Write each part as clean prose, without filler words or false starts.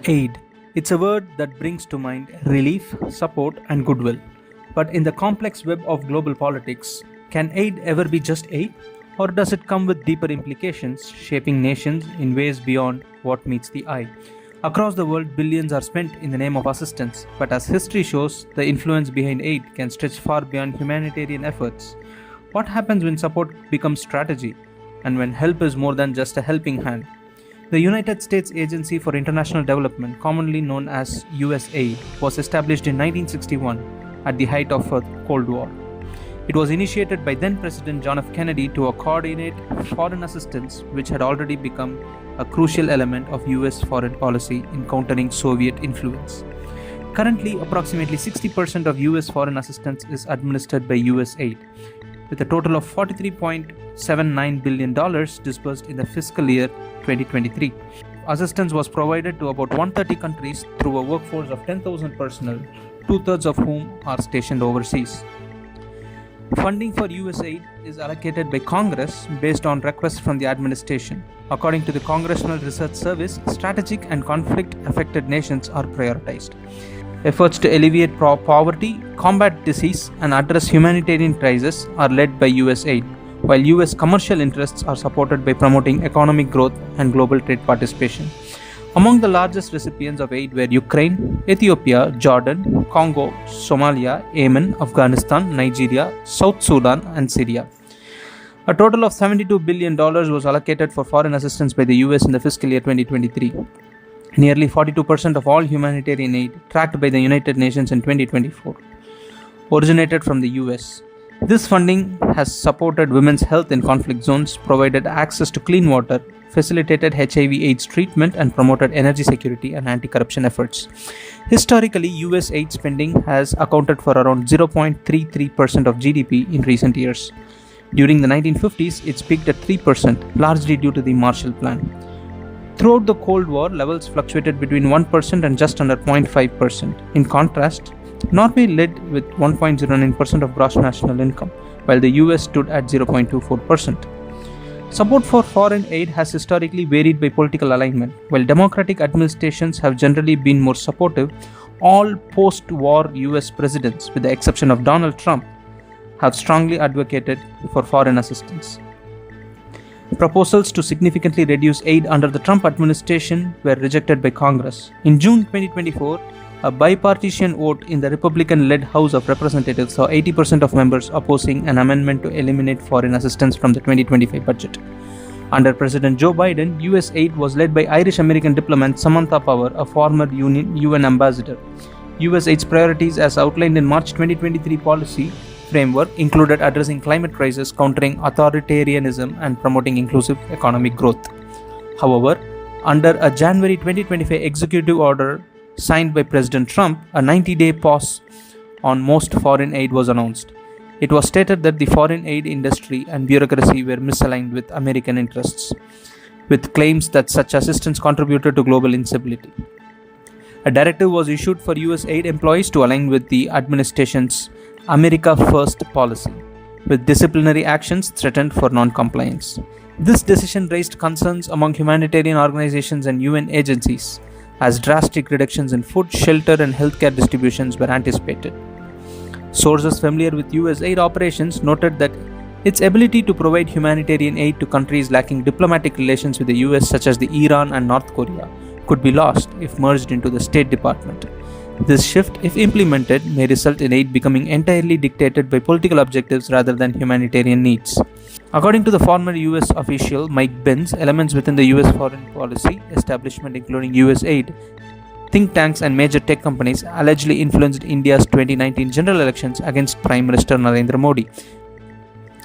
Aid. It's a word that brings to mind relief, support, and goodwill. But in the complex web of global politics, can aid ever be just aid? Or does it come with deeper implications, shaping nations in ways beyond what meets the eye? Across the world, billions are spent in the name of assistance, but as history shows, the influence behind aid can stretch far beyond humanitarian efforts. What happens when support becomes strategy, and when help is more than just a helping hand? The United States Agency for International Development, commonly known as USAID, was established in 1961 at the height of the Cold War. It was initiated by then President John F. Kennedy to coordinate foreign assistance, which had already become a crucial element of US foreign policy in countering Soviet influence. Currently, approximately 60% of US foreign assistance is administered by USAID, with a total of $43.79 billion disbursed in the fiscal year 2023. Assistance was provided to about 130 countries through a workforce of 10,000 personnel, two-thirds of whom are stationed overseas. Funding for USAID is allocated by Congress based on requests from the administration. According to the Congressional Research Service, strategic and conflict-affected nations are prioritized. Efforts to alleviate poverty, combat disease, and address humanitarian crises are led by USAID, while US commercial interests are supported by promoting economic growth and global trade participation. Among the largest recipients of aid were Ukraine, Ethiopia, Jordan, Congo, Somalia, Yemen, Afghanistan, Nigeria, South Sudan, and Syria. A total of $72 billion was allocated for foreign assistance by the US in the fiscal year 2023. Nearly 42% of all humanitarian aid tracked by the United Nations in 2024 originated from the US. This funding has supported women's health in conflict zones, provided access to clean water, facilitated HIV/AIDS treatment, and promoted energy security and anti-corruption efforts. Historically, US aid spending has accounted for around 0.33% of GDP in recent years. During the 1950s, it peaked at 3%, largely due to the Marshall Plan. Throughout the Cold War, levels fluctuated between 1% and just under 0.5%. In contrast, Norway led with 1.09% of gross national income, while the US stood at 0.24%. Support for foreign aid has historically varied by political alignment. While democratic administrations have generally been more supportive, all post-war US presidents, with the exception of Donald Trump, have strongly advocated for foreign assistance. Proposals to significantly reduce aid under the Trump administration were rejected by Congress. In June 2024, a bipartisan vote in the Republican-led House of Representatives saw 80% of members opposing an amendment to eliminate foreign assistance from the 2025 budget. Under President Joe Biden, US aid was led by Irish-American diplomat Samantha Power, a former UN ambassador. USAID's priorities, as outlined in March 2023 policy framework, included addressing climate crisis, countering authoritarianism, and promoting inclusive economic growth. However, under a January 2025 executive order signed by President Trump, a 90-day pause on most foreign aid was announced. It was stated that the foreign aid industry and bureaucracy were misaligned with American interests, with claims that such assistance contributed to global instability. A directive was issued for US aid employees to align with the administration's America First policy, with disciplinary actions threatened for non-compliance. This decision raised concerns among humanitarian organizations and UN agencies, as drastic reductions in food, shelter, and healthcare distributions were anticipated. Sources familiar with US aid operations noted that its ability to provide humanitarian aid to countries lacking diplomatic relations with the US, such as Iran and North Korea, could be lost if merged into the State Department. This shift, if implemented, may result in aid becoming entirely dictated by political objectives rather than humanitarian needs. According to the former US official Mike Pence, elements within the US foreign policy establishment, including USAID, think tanks, and major tech companies, allegedly influenced India's 2019 general elections against Prime Minister Narendra Modi.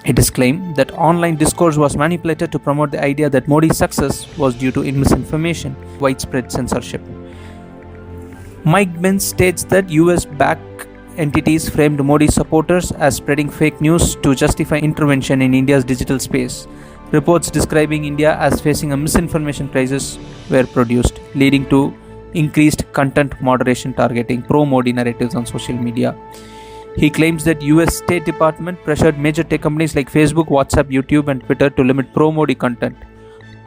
It is claimed that online discourse was manipulated to promote the idea that Modi's success was due to misinformation, widespread censorship. Mike Pence states that US-backed entities framed Modi's supporters as spreading fake news to justify intervention in India's digital space. Reports describing India as facing a misinformation crisis were produced, leading to increased content moderation targeting pro-Modi narratives on social media. He claims that US State Department pressured major tech companies like Facebook, WhatsApp, YouTube, and Twitter to limit pro-Modi content,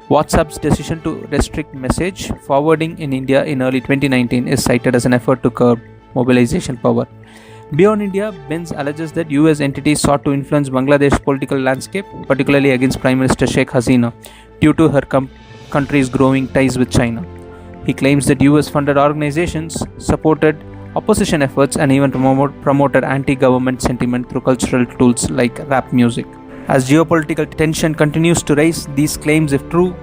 WhatsApp's decision to restrict message forwarding in India in early 2019 is cited as an effort to curb mobilization power. Beyond India, Benz alleges that US entities sought to influence Bangladesh's political landscape, particularly against Prime Minister Sheikh Hasina, due to her country's growing ties with China. He claims that US funded organizations supported opposition efforts and even promoted anti-government sentiment through cultural tools like rap music. As geopolitical tension continues to rise, these claims, if true,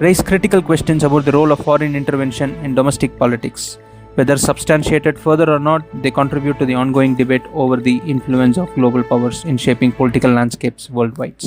raise critical questions about the role of foreign intervention in domestic politics. Whether substantiated further or not, they contribute to the ongoing debate over the influence of global powers in shaping political landscapes worldwide.